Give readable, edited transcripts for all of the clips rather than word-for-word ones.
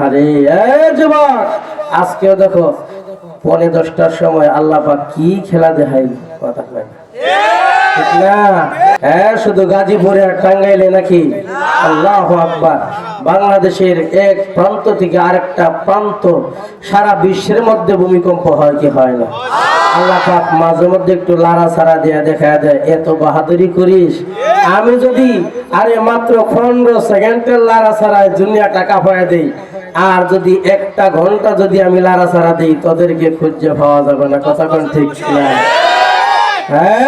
আরে যুবক, আজকেও দেখো 10:45টার সময় আল্লাহ পাক কি খেলা দেখাই, কথা কয় ঠিক না? হ্যাঁ, শুধু গাজীপুরে আর টাঙ্গাইলে নাকি? আল্লাহু আকবার। বাংলাদেশের এক প্রান্ত থেকে আরেকটা প্রান্ত, সারা বিশ্বের মধ্যে ভূমিকম্প হয় কি হয় না? আল্লাহ পাক মাঝে মধ্যে একটু লাড়াছাড়া দিয়ে দেখা যায়, এত বাহাদুরি করিস। আমি যদি আরে মাত্র 15 সেকেন্ডের লাড়াছাড়ায় দুনিয়া টাকা পায় দেই, আর যদি 1 ঘন্টা যদি আমি লাড়াছাড়া দিই, তোদেরকে খুঁজে পাওয়া যাবে না। কথা কোন ঠিক না? হ্যাঁ,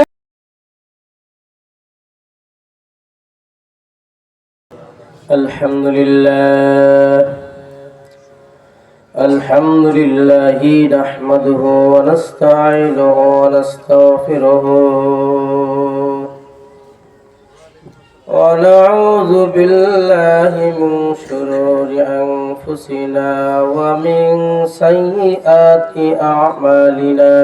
আলহামদুলিল্লাহ নাহমাদুহু ওয়া নাস্তাঈনুহু ওয়া নাস্তাগফিরুহু ওয়া নাউযু বিল্লাহি মিন শুরুরি আনফুসিনা ওয়া মিন সাইয়্যাতি আ'মালিনা।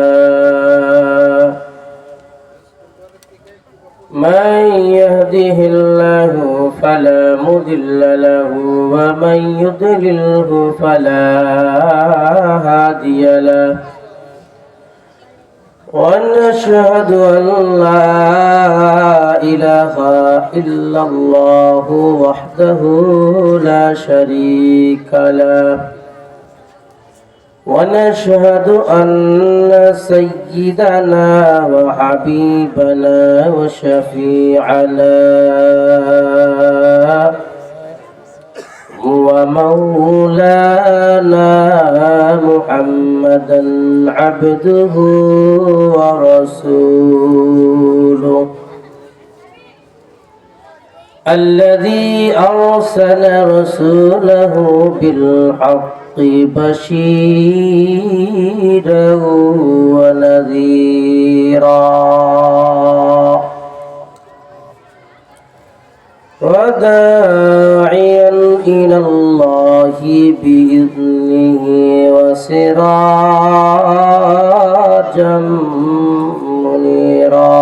من يهده الله فلا مضل له ومن يضلله فلا هادي له ونشهد أن لا إله إلا الله وحده لا شريك له ونشهد أن سيدنا وحبيبنا وشفيعنا ومولانا محمدا عبده ورسوله الذي أرسل رسوله بالحق بشيرا ونذيرا وداعيا إلى الله بإذنه وسراجا منيرا.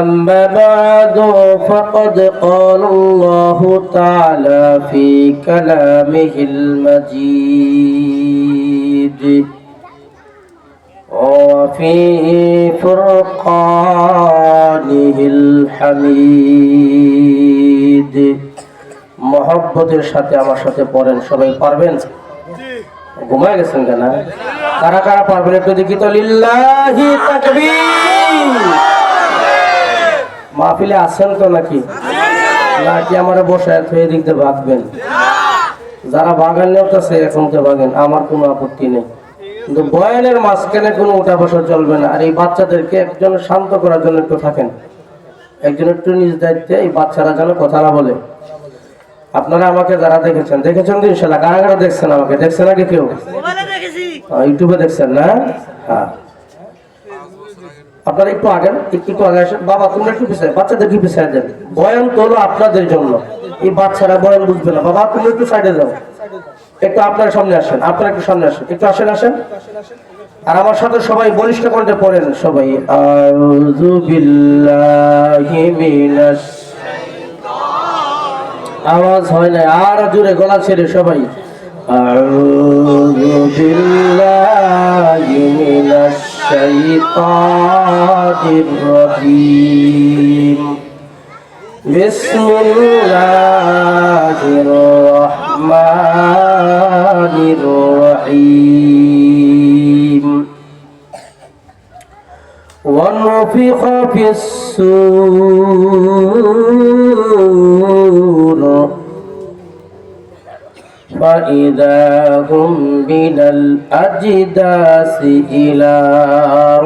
أما بعد فقد قال الله تعالى في كلامه المجيد وفي فرقانه الحميد. মহব্বতের সাথে আমার সাথে পড়েন, সবাই পারবেন? ঘুমায় গেছেন কেন? কারা কারা পারবেন একটু দেখি তো। লিল্লাহি তাকবীর। মাহফিলে আছেন তো নাকি? নাকি আমার বসায় থয়ে দিক দিয়ে ভাগবেন? যারা ভাগান নেওয়াছে এখন তো ভাগেন, আমার কোনো আপত্তি নেই, কিন্তু বয়ানের মাঝখানে কোনো উঠা বসা চলবে না। আর এই বাচ্চাদেরকে একজন শান্ত করার জন্য একটু থাকেন, একজন একটু নিজ দায়িত্বে এই বাচ্চারা যেন কথা না বলে। আপনারা আমাকে যারা দেখেছেন তো ইনশাল্লাহ। কারা কারা দেখছেন আমাকে? দেখছেন নাকি কেউ? ইউটিউবে দেখছেন না? হ্যাঁ, আপনারা একটু আগে আসেন। বাবা তোমরা একটু পিছায়, বাচ্চাদের কি পিছায় দেন? বয়ান তো হলো আপনাদের জন্য, এই বাচ্চারা বয়ান বুঝবে না। বাবা তুমি একটু সাইডে যাও, একটু আপনার সামনে আসেন, আপনারা একটু সামনে আসেন, একটু আসেন। আর আমার সাথে সবাই বলিষ্ঠ কণ্ঠে পড়েন সবাই, আউযু বিল্লাহি মিনাশ। আওয়াজ হয় না, আর জোরে গলা ছেড়ে সবাই, আউযু বিল্লাহি মিনাশ শাইতানির রাজীম। বিসমিল্লাহির রাহমানির রাহিম। ونفخ في الصور فإذا هم من الأجداث إلى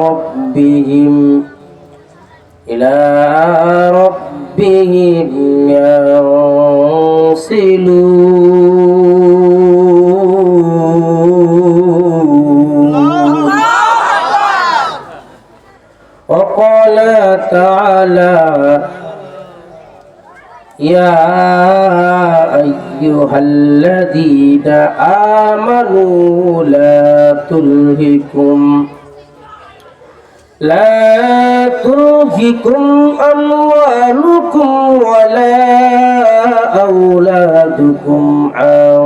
ربهم ينسلون. وقال تعالى يا أيها الذين آمنوا لا تلهكم أموالكم ولا أولادكم عن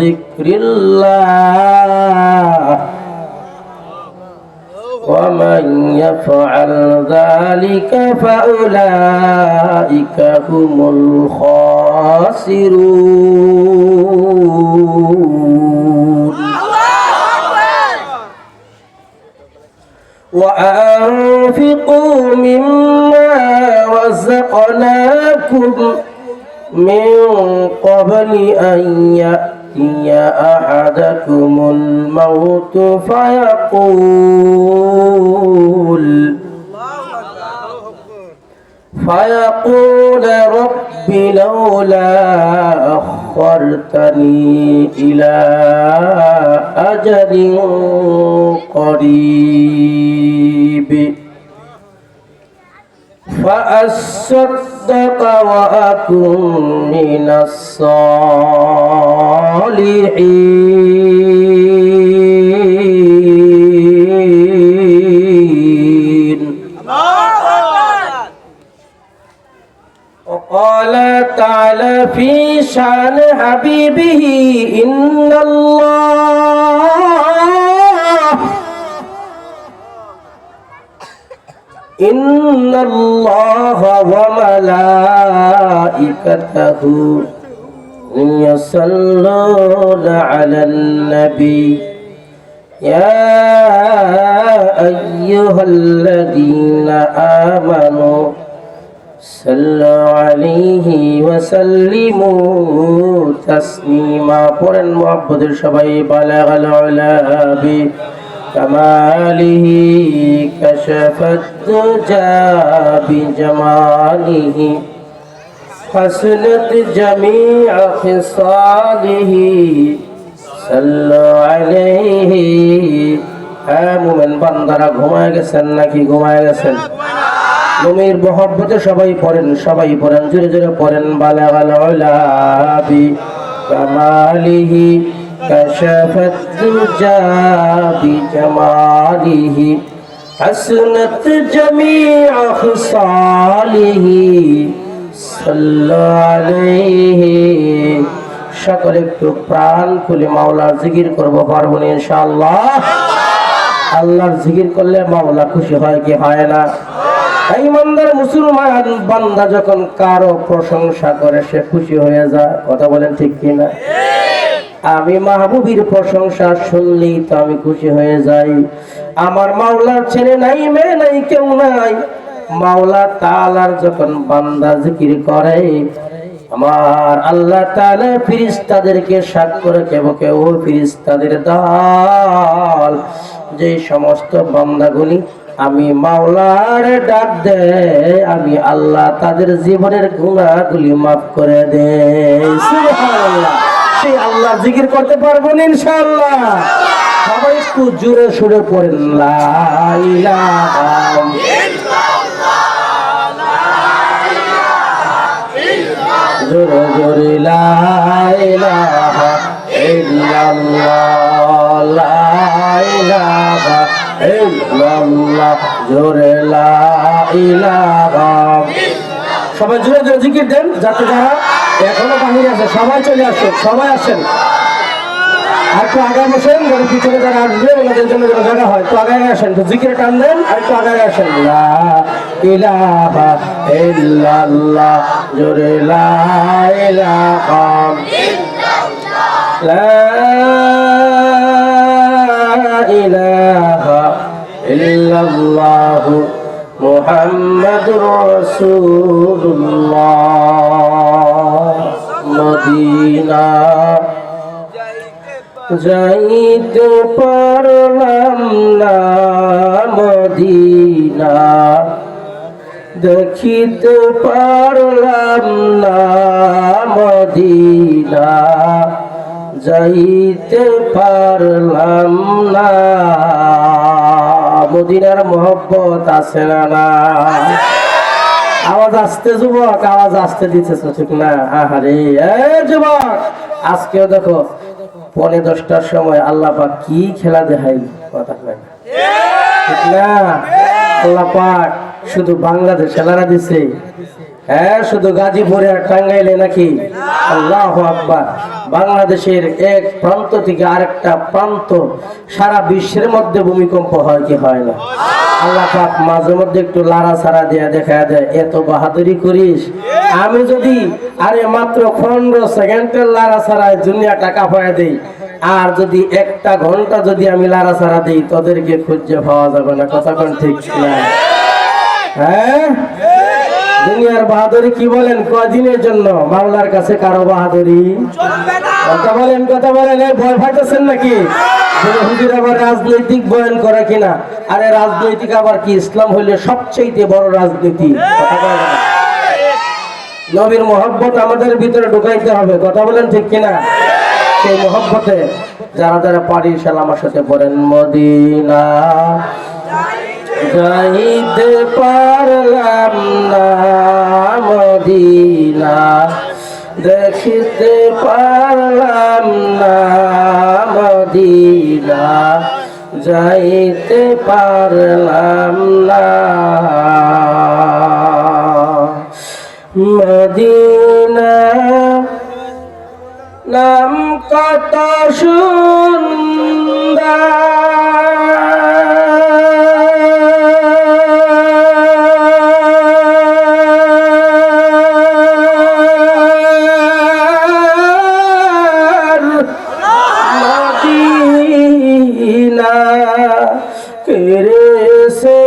ذكر الله ومن يفعل ذلك فأولئك هم الخاسرون وأنفقوا مما رزقناكم من قبل أن يأتي أحدكم الموت فيقول رب لولا أخرتني إلى أجل قريب فأصدق وأكن من الصالحين. وقال تعالى في شأن حبيبه إن الله وملائكته يصلون على النبي يا أيها الذين آمنوا صلوا عليه وسلموا تسليما. পড়েন মুহাব্বতের সবাই বালাগাল উলা بكماله كشف الدجى بجماله حسنت جميع خصاله صلوا عليه. হ্যাঁ মুমিন বান্দারা ঘুমায় গেছেন নাকি ঘুমায় গেছেন? নবীর মহব্বতে সবাই পড়েন জোরে জোরে পড়েন বালাগাল উলা বিকামালিহি কাশাফাত দুজা বিজামালিহি হাসনাত জামিআ খিসালিহি সাল্লাল্লাহু আলাইহি। সকলে একটু প্রাণ খুলে মাওলার জিকির করব, পারবো না ইনশাআল্লাহ? আল্লাহর জিকির করলে মাওলা খুশি হয় কি হয় না? ইমানদার মুসলমান বান্দা যখন কারো প্রশংসা করে সে খুশি হয়ে যায়। কথা বলেন ঠিক কিনা? আমি মাহবুবের প্রশংসা শুনলেই তো আমি খুশি হয়ে যাই। আমার মাওলার ছেলে নাই, মেয়ে নাই, কেউ নাই। মাওলা তাআলার যখন বান্দা জিকির করে আমার আল্লাহ তাআলা ফেরেশতাদেরকে সাক্ষ্য রেখে বকে, ও ফেরেশতাদের দল, যে সমস্ত বান্দাগুলি আমি মাওলার ডাক দে আমি আল্লাহ তাদের জীবনের গুনাহগুলি মাফ করে দেই। সুবহানাল্লাহ। সেই আল্লাহ জিকির করতে পারবো না ইনশাআল্লাহ? সবাই একটু জোরে সুরে পড়েন লা ইলাহা ইল্লাল্লাহ, জোরে জোরে লা ইলাহা ইল্লাল্লাহ, লা ইলাহা ইল্লাল্লাহ, জোরে লা ইলাহা। সবাই জোরে জোরে জিকির দেন, যাতে যারা এখনো বাহিরে আছে সবাই চলে আসুন, সবাই আসেন। আর একটু আগে বসেন, যারা পিছনে যারা আসবে ওনাদের জন্য যেন জায়গা হয়, তো আগে আসেন, তো জিকিরে টান দেন আর একটু আগে আসেন। লা ইলাহা ইল্লাল্লাহ, জোরে লা ইলাহা ইল্লাল্লাহ, লা ইলাহা ইল্লাল্লাহ মুহাম্মাদুর রাসূলুল্লাহ। মদিনা যাইতে পারলাম না, মদিনা দেখিতে পারলাম না, মদিনা যাইতে পারলাম না। মদিনার মহব্বত আছে না? না। আওয়াজ আসতে যুবক, আওয়াজ আসতে দিতেছ ঠিক না? আহারে যুবক, আজকেও দেখো 10:45 সময় আল্লাহ পাক কি খেলা দেখাই, কথা কয় না ঠিক না? আল্লাহ পাক শুধু বাংলাদেশ খেলারা দিছে, হ্যাঁ, শুধু গাজীপুরে আর টাঙ্গাইলে নাকি? আল্লাহু আকবার। বাংলাদেশের এক প্রান্ত থেকে আরেকটা প্রান্ত, সারা বিশ্বের মধ্যে ভূমিকম্প হয় কি হয় না? আল্লাহ পাক মাঝে মধ্যে একটু লাড়াছাড়া দিয়ে দেখা দেয়, এত বাহাদুরি করিস। আমি যদি আরে মাত্র 15 সেকেন্ডের লাড়াছাড়ায় দুনিয়া টাকা পাওয়া দেই, আর যদি একটা ঘন্টা যদি আমি লাড়াছাড়া দিই, তোদেরকে খুঁজে পাওয়া যাবে না। কথা কোন ঠিক না? হ্যাঁ, দুনিয়ার বাহাদুরি কি বলেন? কয়দিনের জন্য? মাওলার কাছে কারো বাহাদুরি কথা বলেন, কথা বলেন। ভয় পাইতেছেন নাকি? হুজুর আবার রাজনৈতিক বয়ান করে কিনা? আরে রাজনৈতিক আবার কি? ইসলাম হইলে সবচেয়ে বড় রাজনীতি। কথা বলেন, নবীর মহব্বত আমাদের ভিতরে ঢুকাইতে হবে। কথা বলেন ঠিক কিনা? সেই মহব্বতে যারা যারা পারি ইনশাআল্লাহ আমার সাথে পড়েন, মদিনা যাইতে পারলাম না, মদিনা দেখিতে পারলাম না, মদিনা যাইতে পারলাম না, মদিনা নাম কত সুন্দর, মদিনা কেড়েছে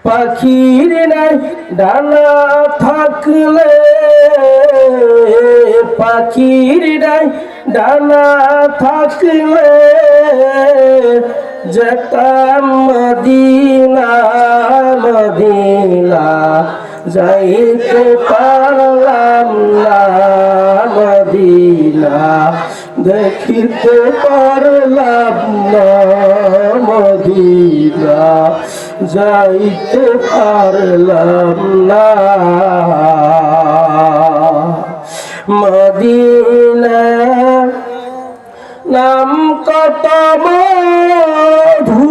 পাখির নাই ডানা থাকলে, পাখির নাই ডানা থাকলে যেতাম মদিনা, মদিনা যাইতে পারলাম না, মদিনা দেখিতে পারলাম না, মদিনা যাইতে পারলাম না, মদিনা নাম কত মধু,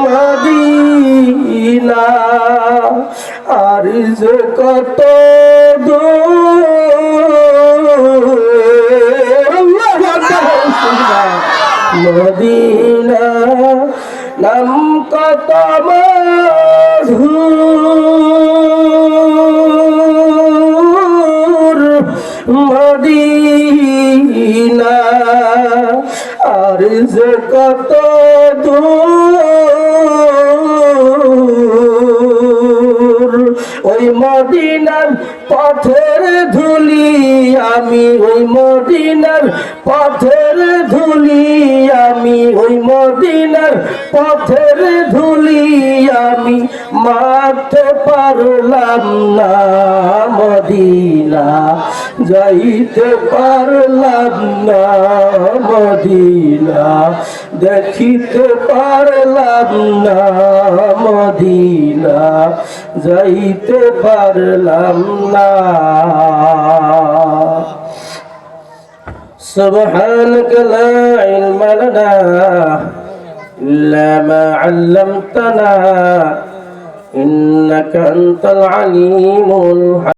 মদিনা আর যে কত মদিনা নাম কত মধুর, মদিনা আর যে কত দূর, ওই মদিনার পথের ধুলি আমি, ওই মদিনার পথের ধুলি আমি, ওই মদিনার পথের ধুলি আমি মারতে পারলাম না, মদিনা যাইতে পারলাম না, মদিনা দেখিতে পারলাম না, মদিনা যাইতে পারলাম না। سبحانك لا علم لنا إلا ما علمتنا إنك أنت العليم الحكيم